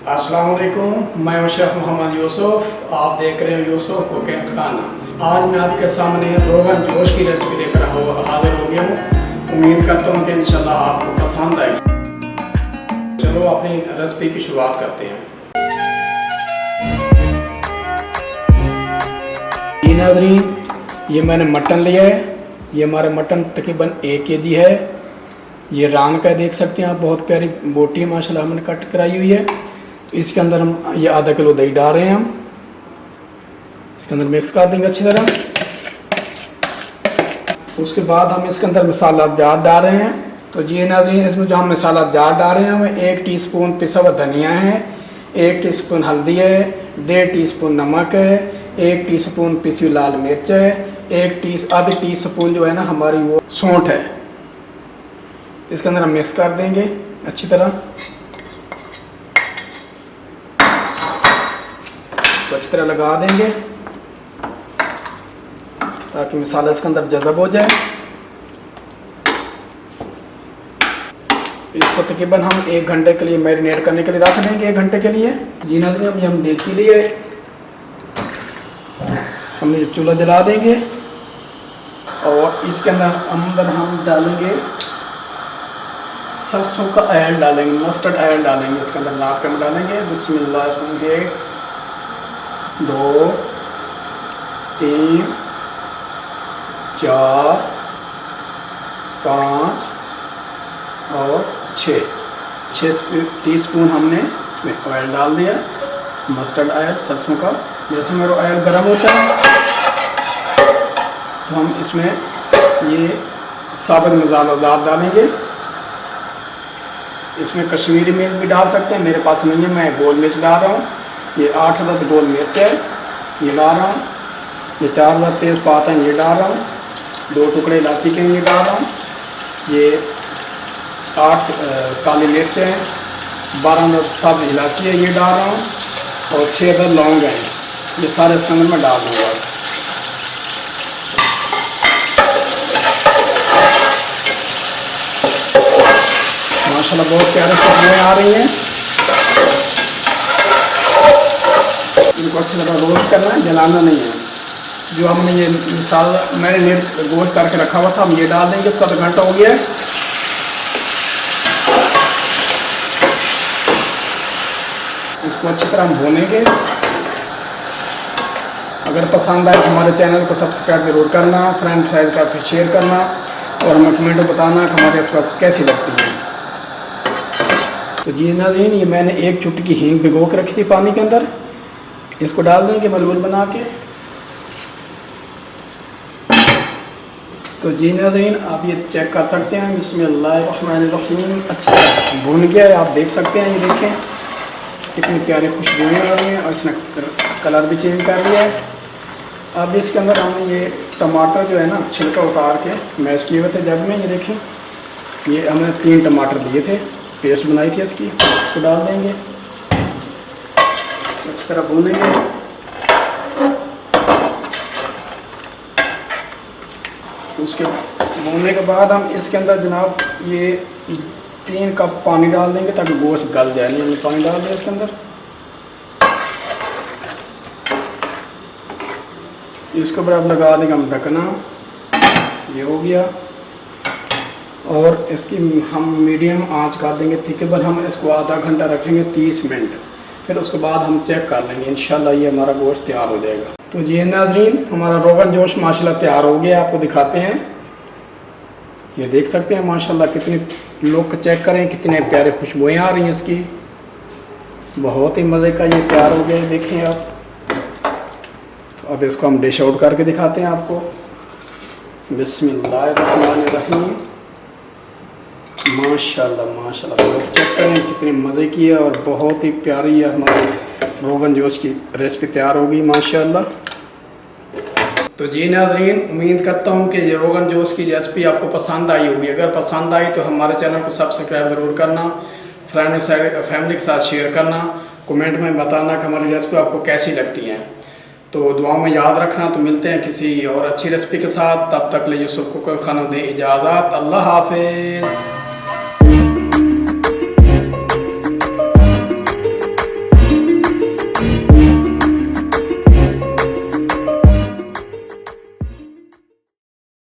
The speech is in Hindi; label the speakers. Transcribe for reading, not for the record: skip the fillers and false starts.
Speaker 1: अस्सलाम वालेकुम, मैं हूं शेख मोहम्मद यूसुफ। आप देख रहे हैं यूसुफ कुकिंग खाना। आज मैं आपके सामने रोगन जोश की रेसिपी लेकर हाजिर हो गया हूँ। उम्मीद करता हूँ कि इंशाल्लाह आपको पसंद आएगी। चलो अपनी रेसिपी की शुरुआत करते हैं। ये नाज़रीन, ये मैंने मटन लिया है। ये हमारा मटन तकरीबन 1 केजी है। ये रान का देख सकते हैं आप, बहुत प्यारी बोटी माशाल्लाह हमने कट कराई हुई है। तो इसके अंदर हम ये आधा किलो दही डाल रहे हैं। हम इसके अंदर मिक्स कर देंगे अच्छी तरह। उसके बाद हम इसके अंदर मसाला जार डाल रहे हैं। तो ये नाज़रीन, इसमें जो हम मसाला जार डाल रहे हैं हमें 1 टीस्पून पिसा हुआ धनिया है, 1 टीस्पून हल्दी है, 1.5 टीस्पून नमक है, 1 टीस्पून पिसी हुई लाल मिर्च है, आधे टीस्पून जो है ना हमारी वो सौंठ है। इसके अंदर हम मिक्स कर देंगे अच्छी तरह। इसको अच्छी तरह लगा देंगे ताकि मसाला इसके अंदर जज़ब हो जाए। इसको तकरीबन हम 1 घंटे के लिए मैरिनेट करने के लिए रख देंगे, 1 घंटे के लिए। जी नाज़रीन, अभी हम देख लिए हम ये चूल्हा जला देंगे और इसके अंदर हम डालेंगे सरसों का ऑयल डालेंगे, मस्टर्ड ऑयल डालेंगे। इसके अंदर नाप के हम डालेंगे। बिस्मिल्लाह। 1 2 3 4 5 और 6 टीस्पून हमने इसमें ऑयल डाल दिया, मस्टर्ड ऑयल सरसों का। जैसे मेरा ऑयल गर्म होता है तो हम इसमें ये साबुत मसाला डालेंगे। इसमें कश्मीरी मिर्च भी डाल सकते हैं, मेरे पास नहीं है, मैं गोल मिर्च डाल रहा हूँ। ये 8 अदद गोल मिर्च है, ये डाल रहा हूँ। ये 4 अदद तेज़पात हैं, ये डाल रहा हूँ। 2 टुकड़े इलायची के ये डाल रहा हूँ। ये 8 काली मिर्च हैं, 12 अदद सब्ज़ इलायची है, ये डाल रहा हूँ। और 6 अदद लौंग हैं, ये सारे इसके अंदर मैं डाल दूँगा। माशाल्लाह बहुत प्यारे खुशबुएं आ रही हैं। इनको अच्छी तरह रोस्ट करना है, जलाना नहीं है। जो हमने ये मसाला मैरिनेट गोश्त करके रखा हुआ था हम ये डाल देंगे। इसका 1 घंटा हो गया है। इसको अच्छी तरह हम भूनेंगे। अगर पसंद आए तो हमारे चैनल को सब्सक्राइब ज़रूर करना, फ्रेंड फ्राइज का फिर शेयर करना और हमें कमेंट में बताना कि हमारे इस वक्त कैसी लगती है। तो जी नाज़रीन, ये मैंने 1 चुटकी हींग भिगो के रखी थी पानी के अंदर। इसको डाल देंगे मलबूल बना के। तो जी नाज़रीन, आप ये चेक कर सकते हैं। बिस्मिल्लाहिर्रहमानिर्रहीम। अच्छा भून गया है, आप देख सकते हैं। ये देखें कितनी प्यारी खुशबुएं आ रही हैं और इसने कलर भी चेंज कर लिया है। अब इसके अंदर हमने ये टमाटर जो है ना छिलका उतार के मैश किए हुए थे जब में, ये देखें ये हमने 3 टमाटर लिए थे, पेस्ट बनाई थी इसकी। इसको डाल देंगे, इस तरह भूनेंगे। उसके भूनने के बाद हम इसके अंदर जनाब ये 3 कप पानी डाल देंगे ताकि गोश्त गल जाए। नहीं, पानी डाल दें इसके अंदर। इसके ऊपर अब लगा देंगे हम ढकना। ये हो गया और इसकी हम मीडियम आंच कर देंगे। तकरीबन हम इसको आधा घंटा रखेंगे, 30 मिनट। फिर उसके बाद हम चेक कर लेंगे, इंशाल्लाह ये हमारा गोश्त तैयार हो जाएगा। तो जी नाज़रीन, हमारा रोगन जोश माशाल्लाह तैयार हो गया। आपको दिखाते हैं, ये देख सकते हैं माशाल्लाह कितनी लोग चेक करें कितने प्यारे खुशबुएं आ रही हैं इसकी। बहुत ही मज़े का ये तैयार हो गया, देखें आप। तो अब इसको हम डिश आउट करके दिखाते हैं आपको। बिस्मिल्लाहिर्रहमानिर्रहीम। माशाल्लाह माशाल्लाह, बहुत चेक करें कितने मज़े की है और बहुत ही प्यारी है हमारी रोगन जोश की रेसिपी तैयार होगी माशाल्लाह। तो जी नाज़रीन, उम्मीद करता हूँ कि ये रोगन जोश की रेसिपी आपको पसंद आई होगी। अगर पसंद आई तो हमारे चैनल को सब्सक्राइब ज़रूर करना, फैमिली के साथ शेयर करना, कमेंट में बताना कि हमारी रेसिपी आपको कैसी लगती हैं। तो दुआ में याद रखना। तो मिलते हैं किसी और अच्छी रेसिपी के साथ। तब तक ले यूसुफ को खाना दे इजाज़त। अल्लाह हाफिज़।